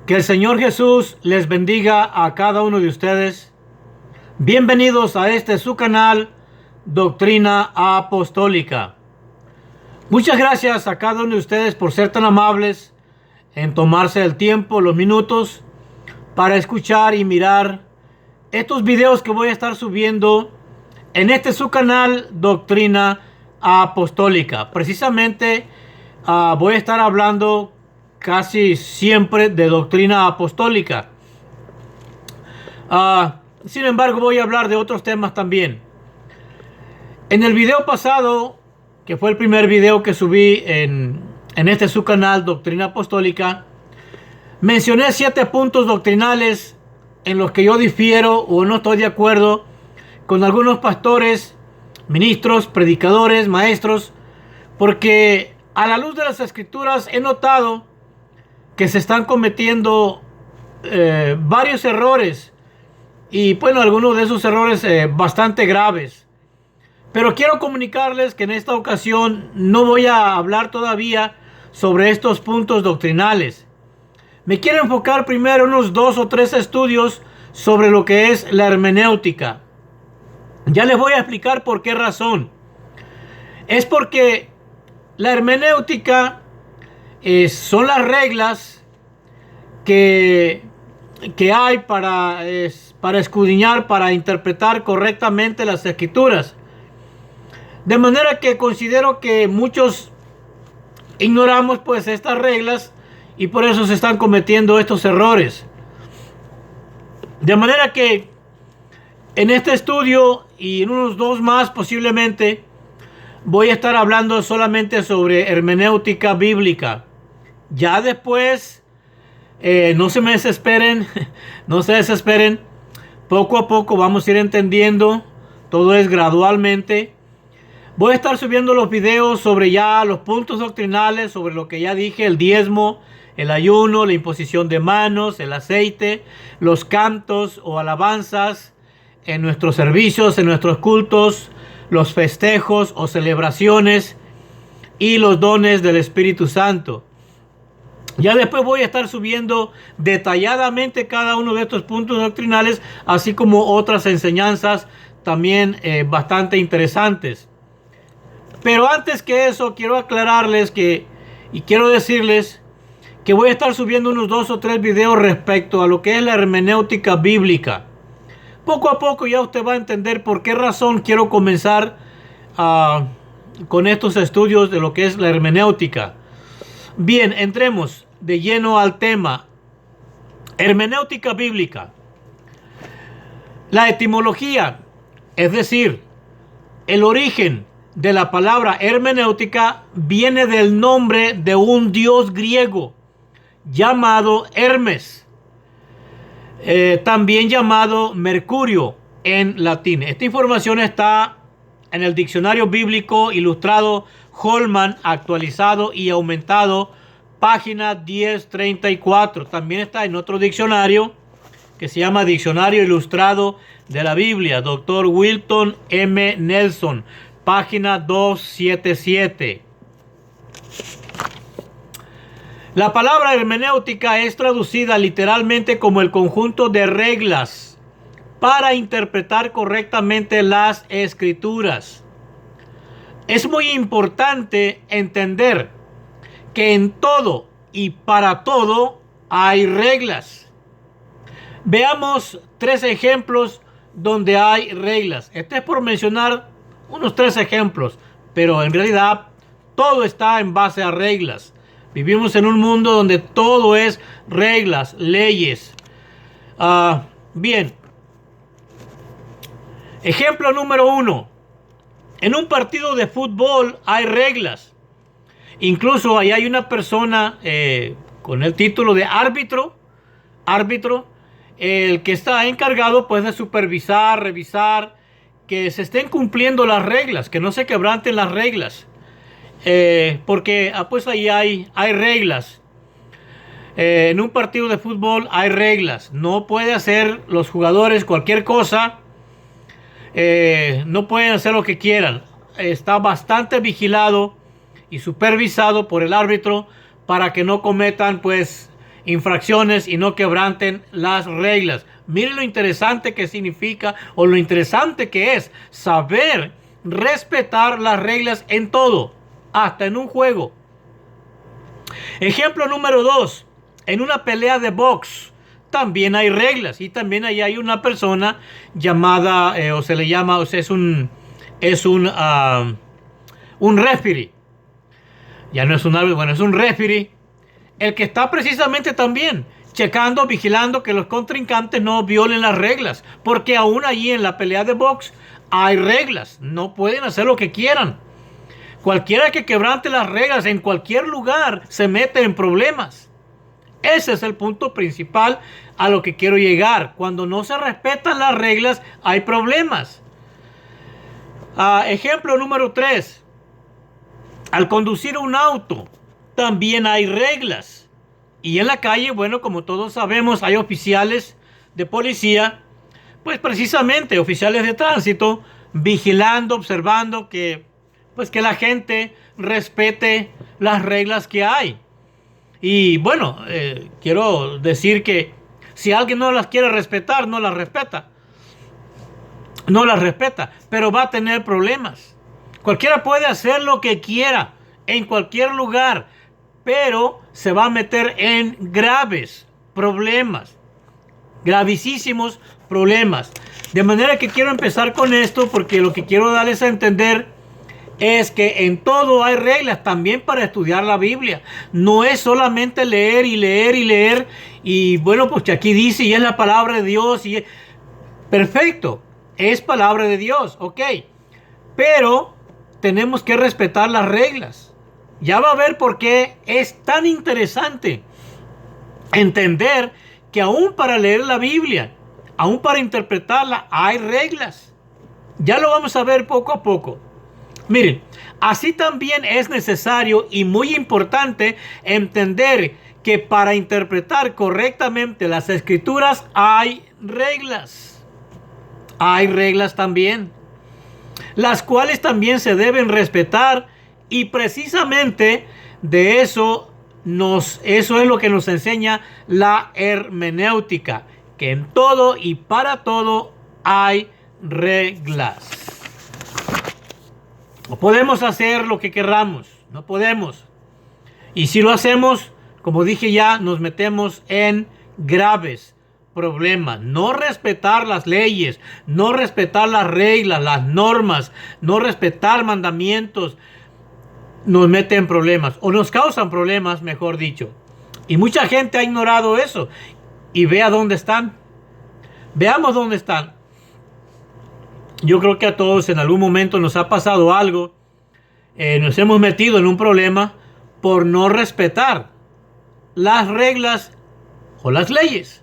Que el Señor Jesús les bendiga a cada uno de ustedes. Bienvenidos a este su canal, Doctrina Apostólica. Muchas gracias a cada uno de ustedes por ser tan amables en tomarse el tiempo, los minutos, para escuchar y mirar estos videos que voy a estar subiendo en este su canal, Doctrina Apostólica. Precisamente voy a estar hablando casi siempre de doctrina apostólica. Sin embargo, voy a hablar de otros temas también. En el video pasado, que fue el primer video que subí en este su canal, Doctrina Apostólica, mencioné 7 puntos doctrinales en los que yo difiero o no estoy de acuerdo con algunos pastores, ministros, predicadores, maestros, porque a la luz de las escrituras he notado que se están cometiendo varios errores, y bueno, algunos de esos errores bastante graves. Pero quiero comunicarles que en esta ocasión no voy a hablar todavía sobre estos puntos doctrinales. Me quiero enfocar primero en unos 2 o 3 estudios sobre lo que es la hermenéutica. Ya les voy a explicar por qué razón. Es porque la hermenéutica son las reglas que hay para escudriñar, para interpretar correctamente las escrituras. De manera que considero que muchos ignoramos pues estas reglas y por eso se están cometiendo estos errores. De manera que en este estudio y en unos 2 más posiblemente voy a estar hablando solamente sobre hermenéutica bíblica. Ya después, no se me desesperen, no se desesperen. Poco a poco vamos a ir entendiendo. Todo es gradualmente. Voy a estar subiendo los videos sobre ya los puntos doctrinales, sobre lo que ya dije, el diezmo, el ayuno, la imposición de manos, el aceite, los cantos o alabanzas en nuestros servicios, en nuestros cultos, los festejos o celebraciones y los dones del Espíritu Santo. Ya después voy a estar subiendo detalladamente cada uno de estos puntos doctrinales, así como otras enseñanzas también bastante interesantes. Pero antes que eso, quiero aclararles y quiero decirles que voy a estar subiendo unos 2 o 3 videos respecto a lo que es la hermenéutica bíblica. Poco a poco ya usted va a entender por qué razón quiero comenzar con estos estudios de lo que es la hermenéutica. Bien, entremos de lleno al tema. Hermenéutica bíblica. La etimología, es decir, el origen de la palabra hermenéutica, viene del nombre de un dios griego llamado Hermes, también llamado Mercurio en latín. Esta información está en el Diccionario Bíblico Ilustrado Holman, actualizado y aumentado, página 1034. También está en otro diccionario que se llama Diccionario Ilustrado de la Biblia, Dr. Wilton M. Nelson, página 277. La palabra hermenéutica es traducida literalmente como el conjunto de reglas para interpretar correctamente las escrituras. Es muy importante entender que en todo y para todo hay reglas. Veamos 3 ejemplos donde hay reglas. Este es por mencionar unos 3 ejemplos, pero en realidad todo está en base a reglas. Vivimos en un mundo donde todo es reglas, leyes. Bien. Ejemplo número 1. En un partido de fútbol hay reglas. Incluso ahí hay una persona con el título de árbitro, el que está encargado pues de supervisar, revisar que se estén cumpliendo las reglas, que no se quebranten las reglas. Porque pues ahí hay reglas. En un partido de fútbol hay reglas. No puede hacer los jugadores cualquier cosa. No pueden hacer lo que quieran. Está bastante vigilado y supervisado por el árbitro para que no cometan pues infracciones y no quebranten las reglas. Miren lo interesante que significa, o lo interesante que es saber respetar las reglas en todo, hasta en un juego. Ejemplo número 2. En una pelea de box también hay reglas, y también ahí hay una persona llamada, o se le llama, o sea, es un referee. Ya no es un árbitro, bueno, es un referee, el que está precisamente también checando, vigilando que los contrincantes no violen las reglas, porque aún allí en la pelea de box hay reglas, no pueden hacer lo que quieran. Cualquiera que quebrante las reglas en cualquier lugar se mete en problemas. Ese es el punto principal a lo que quiero llegar. Cuando no se respetan las reglas, hay problemas. Ejemplo número 3. Al conducir un auto, también hay reglas. Y en la calle, bueno, como todos sabemos, hay oficiales de policía, pues precisamente oficiales de tránsito, vigilando, observando que la gente respete las reglas que hay. Y bueno, quiero decir que si alguien no las quiere respetar, no las respeta. No las respeta, pero va a tener problemas. Cualquiera puede hacer lo que quiera en cualquier lugar, pero se va a meter en graves problemas, gravísimos problemas. De manera que quiero empezar con esto, porque lo que quiero darles a entender es que en todo hay reglas, también para estudiar la Biblia. No es solamente leer y leer y leer, y bueno, pues que aquí dice, y es la palabra de Dios, y es perfecto, es palabra de Dios, ok, pero tenemos que respetar las reglas. Ya va a ver por qué es tan interesante entender que aún para leer la Biblia, aún para interpretarla, hay reglas. Ya lo vamos a ver poco a poco. Miren, así también es necesario y muy importante entender que para interpretar correctamente las Escrituras hay reglas. Hay reglas también, las cuales también se deben respetar, y precisamente de eso es lo que nos enseña la hermenéutica, que en todo y para todo hay reglas. No podemos hacer lo que querramos, no podemos. Y si lo hacemos, como dije ya, nos metemos en graves problemas. No respetar las leyes, no respetar las reglas, las normas, no respetar mandamientos, nos mete en problemas, o nos causan problemas, mejor dicho. Y mucha gente ha ignorado eso. Y vea dónde están. Veamos dónde están. Yo creo que a todos en algún momento nos ha pasado algo. Nos hemos metido en un problema por no respetar las reglas o las leyes.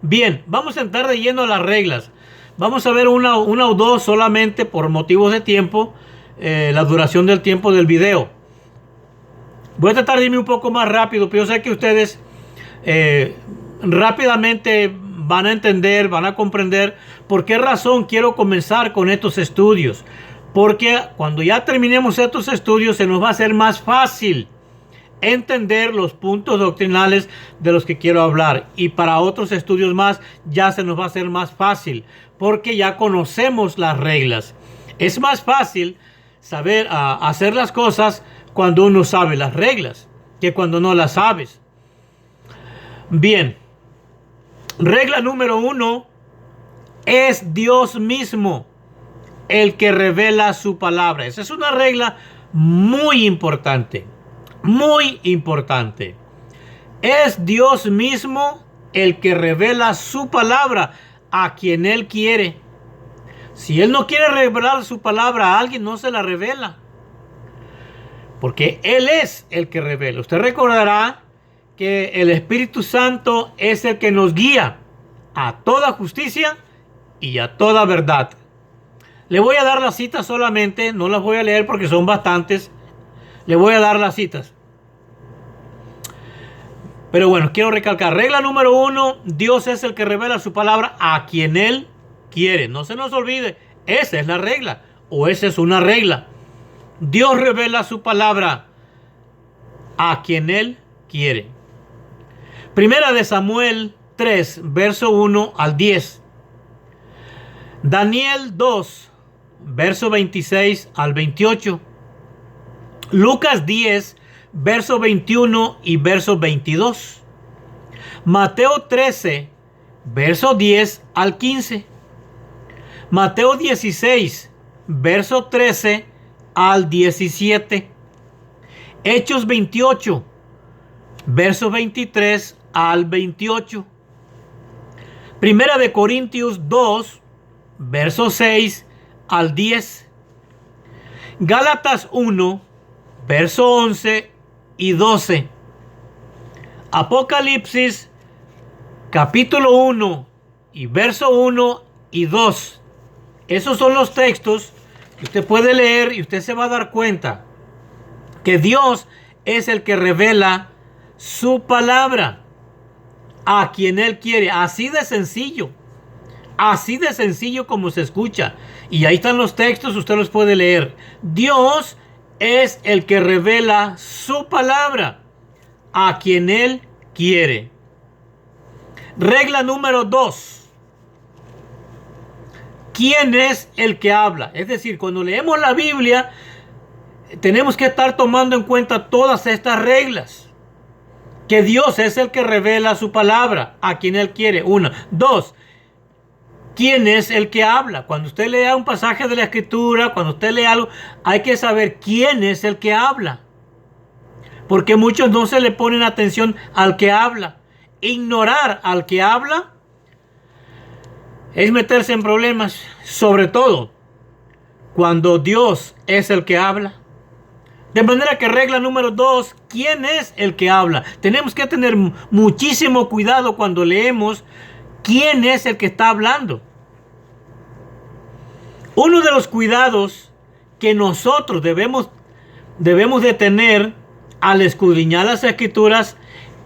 Bien, vamos a entrar de lleno a las reglas. Vamos a ver una o dos solamente por motivos de tiempo. La duración del tiempo del video. Voy a tratar de irme un poco más rápido, pero yo sé que ustedes rápidamente van a entender, van a comprender por qué razón quiero comenzar con estos estudios. Porque cuando ya terminemos estos estudios se nos va a hacer más fácil entender los puntos doctrinales de los que quiero hablar, y para otros estudios más ya se nos va a hacer más fácil porque ya conocemos las reglas. Es más fácil saber hacer las cosas cuando uno sabe las reglas que cuando no las sabes. Bien, regla número 1: es Dios mismo el que revela su palabra. Esa es una regla muy importante, muy importante. Es Dios mismo el que revela su palabra a quien Él quiere. Si Él no quiere revelar su palabra a alguien, no se la revela, porque Él es el que revela. Usted recordará que el Espíritu Santo es el que nos guía a toda justicia y a toda verdad. Le voy a dar las citas solamente, no las voy a leer porque son bastantes. Le voy a dar las citas. Pero bueno, quiero recalcar. Regla número 1: Dios es el que revela su palabra a quien Él quiere. No se nos olvide, esa es la regla, o esa es una regla. Dios revela su palabra a quien Él quiere. Primera de Samuel 3, verso 1 al 10. Daniel 2, verso 26 al 28. Lucas 10, verso 21 y verso 22. Mateo 13, verso 10 al 15. Mateo 16, verso 13 al 17. Hechos 28, verso 23 al 28. Primera de Corintios 2, verso 6 al 10. Gálatas 1, verso 11 y 12. Apocalipsis capítulo 1 y verso 1 y 2. Esos son los textos que usted puede leer y usted se va a dar cuenta que Dios es el que revela su palabra a quien Él quiere. Así de sencillo. Así de sencillo como se escucha. Y ahí están los textos, usted los puede leer. Dios es el que revela su palabra a quien Él quiere. Regla número 2. ¿Quién es el que habla? Es decir, cuando leemos la Biblia, tenemos que estar tomando en cuenta todas estas reglas. Que Dios es el que revela su palabra a quien Él quiere. 1. 2. ¿Quién es el que habla? Cuando usted lea un pasaje de la Escritura, cuando usted lee algo, hay que saber quién es el que habla. Porque muchos no se le ponen atención al que habla. Ignorar al que habla es meterse en problemas, sobre todo cuando Dios es el que habla. De manera que regla número 2, ¿quién es el que habla? Tenemos que tener muchísimo cuidado cuando leemos quién es el que está hablando. Uno de los cuidados que nosotros debemos de tener al escudriñar las Escrituras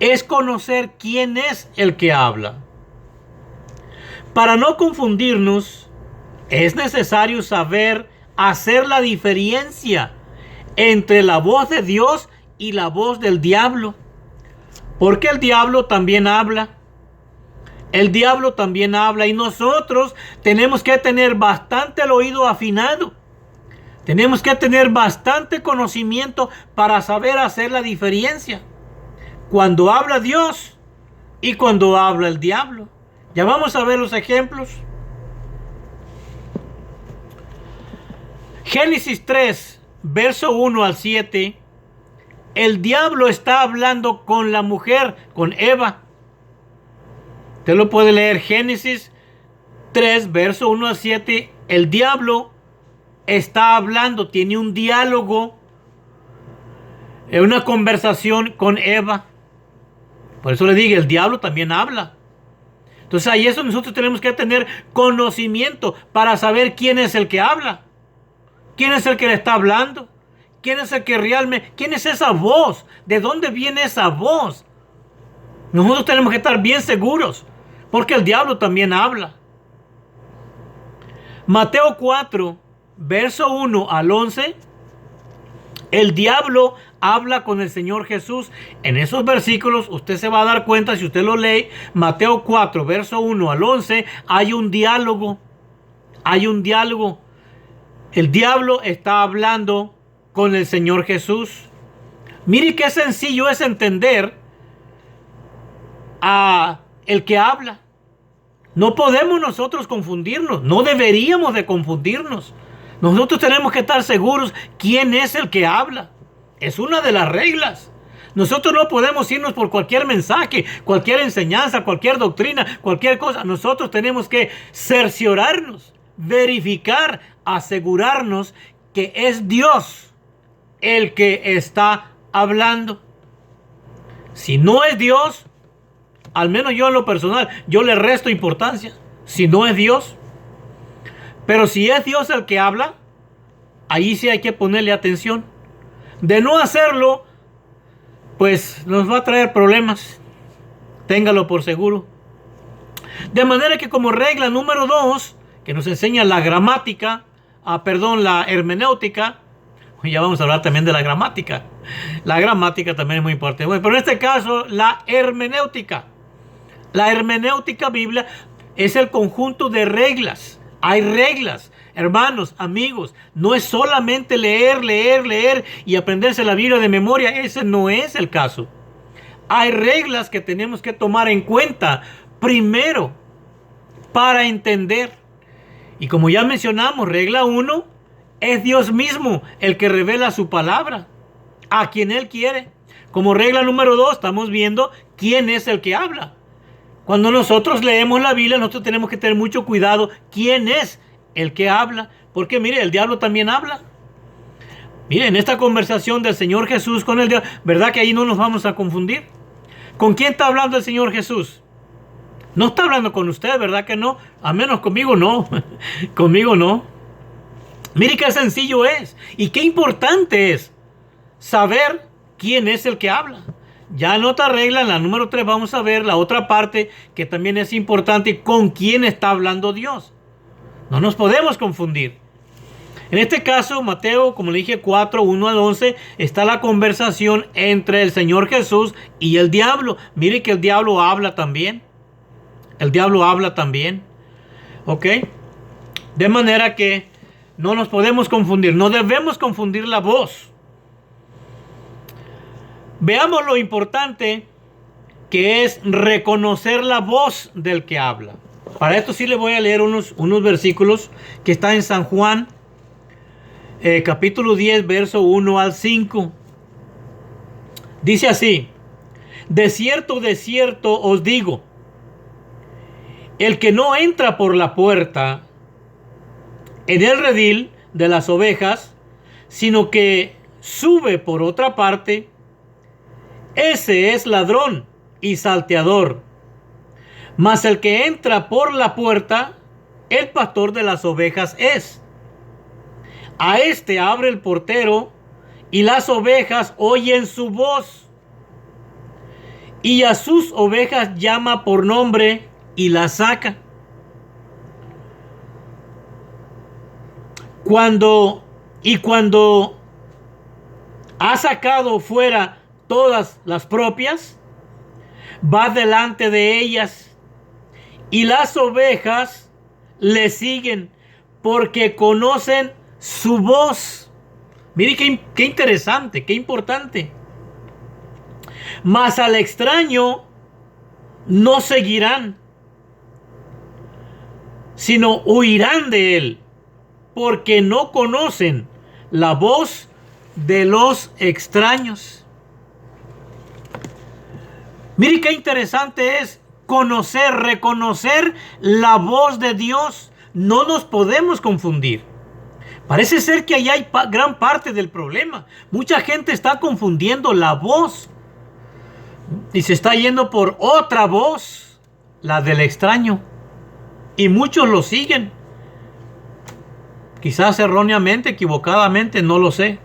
es conocer quién es el que habla. Para no confundirnos, es necesario saber hacer la diferencia entre la voz de Dios y la voz del diablo. Porque el diablo también habla. El diablo también habla y nosotros tenemos que tener bastante el oído afinado. Tenemos que tener bastante conocimiento para saber hacer la diferencia cuando habla Dios y cuando habla el diablo. Ya vamos a ver los ejemplos. Génesis 3, verso 1 al 7. El diablo está hablando con la mujer, con Eva. Usted lo puede leer, Génesis 3, verso 1 al 7. El diablo está hablando, tiene un diálogo, una conversación con Eva. Por eso le digo, el diablo también habla. Entonces ahí eso nosotros tenemos que tener conocimiento para saber quién es el que habla. ¿Quién es el que le está hablando? ¿Quién es el que realmente, quién es esa voz? ¿De dónde viene esa voz? Nosotros tenemos que estar bien seguros, porque el diablo también habla. Mateo 4, verso 1 al 11. El diablo habla con el Señor Jesús. En esos versículos usted se va a dar cuenta, si usted lo lee, Mateo 4, verso 1 al 11, hay un diálogo. Hay un diálogo. El diablo está hablando con el Señor Jesús. Mire qué sencillo es entender a el que habla. No podemos nosotros confundirnos. No deberíamos de confundirnos. Nosotros tenemos que estar seguros quién es el que habla. Es una de las reglas. Nosotros no podemos irnos por cualquier mensaje, cualquier enseñanza, cualquier doctrina, cualquier cosa. Nosotros tenemos que cerciorarnos, verificar, asegurarnos que es Dios el que está hablando. Si no es Dios, al menos yo en lo personal, yo le resto importancia. Si no es Dios. Pero si es Dios el que habla, ahí sí hay que ponerle atención. De no hacerlo, pues nos va a traer problemas. Téngalo por seguro. De manera que como regla número 2, que nos enseña la gramática, la hermenéutica, Ya vamos a hablar también de la gramática. La gramática también es muy importante. Bueno, pero en este caso, la hermenéutica. La hermenéutica bíblica es el conjunto de reglas. Hay reglas. Hermanos, amigos, no es solamente leer, leer, leer y aprenderse la Biblia de memoria. Ese no es el caso. Hay reglas que tenemos que tomar en cuenta primero para entender. Y como ya mencionamos, regla 1, es Dios mismo el que revela su palabra a quien Él quiere. Como regla número 2, estamos viendo quién es el que habla. Cuando nosotros leemos la Biblia, nosotros tenemos que tener mucho cuidado quién es el que habla. Porque mire, el diablo también habla. Mire, en esta conversación del Señor Jesús con el diablo, ¿verdad que ahí no nos vamos a confundir? ¿Con quién está hablando el Señor Jesús? No está hablando con usted, ¿verdad que no? A menos conmigo no. Conmigo no. Mire qué sencillo es y qué importante es saber quién es el que habla. Ya en otra regla, en la número 3, vamos a ver la otra parte que también es importante, con quién está hablando Dios. No nos podemos confundir. En este caso, Mateo, como le dije, 4, 1 al 11, está la conversación entre el Señor Jesús y el diablo. Mire que el diablo habla también. El diablo habla también. ¿Ok? De manera que no nos podemos confundir. No debemos confundir la voz. Veamos lo importante que es reconocer la voz del que habla. Para esto sí le voy a leer unos versículos que están en San Juan, capítulo 10, verso 1 al 5. Dice así: de cierto os digo, el que no entra por la puerta en el redil de las ovejas, sino que sube por otra parte, ese es ladrón y salteador. Mas el que entra por la puerta, el pastor de las ovejas es. A este abre el portero, y las ovejas oyen su voz. Y a sus ovejas llama por nombre y las saca. Cuando ha sacado fuera todas las propias, va delante de ellas, y las ovejas le siguen porque conocen su voz. Mire qué interesante, qué importante. Mas al extraño no seguirán, sino huirán de él, porque no conocen la voz de los extraños. Mire qué interesante es conocer, reconocer la voz de Dios. No nos podemos confundir. Parece ser que ahí hay gran parte del problema. Mucha gente está confundiendo la voz y se está yendo por otra voz, la del extraño. Y muchos lo siguen. Quizás erróneamente, equivocadamente, no lo sé.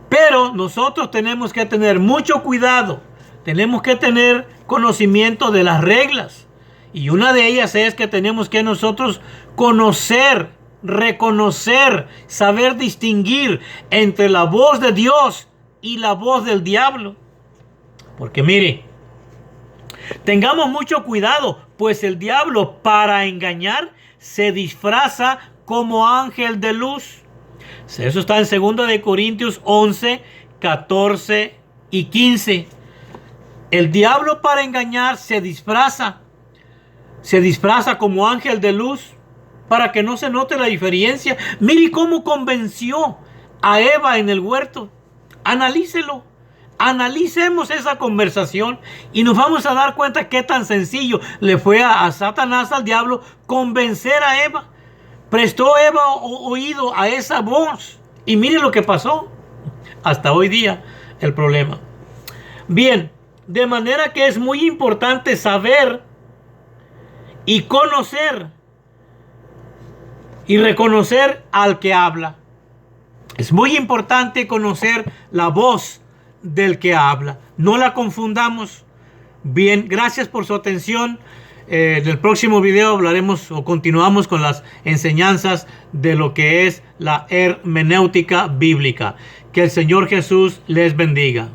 Pero nosotros tenemos que tener mucho cuidado. Tenemos que tener conocimiento de las reglas. Y una de ellas es que tenemos que nosotros conocer, reconocer, saber distinguir entre la voz de Dios y la voz del diablo. Porque mire, tengamos mucho cuidado, pues el diablo, para engañar, se disfraza como ángel de luz. Eso está en 2 de Corintios 11, 14 y 15. El diablo, para engañar, se disfraza como ángel de luz para que no se note la diferencia. Mire cómo convenció a Eva en el huerto. Analícelo. Analicemos esa conversación y nos vamos a dar cuenta qué tan sencillo le fue a Satanás, al diablo, convencer a Eva. Prestó Eva oído a esa voz y mire lo que pasó. Hasta hoy día el problema. Bien, de manera que es muy importante saber y conocer y reconocer al que habla. Es muy importante conocer la voz del que habla. No la confundamos. Bien, gracias por su atención. En el próximo video hablaremos o continuamos con las enseñanzas de lo que es la hermenéutica bíblica. Que el Señor Jesús les bendiga.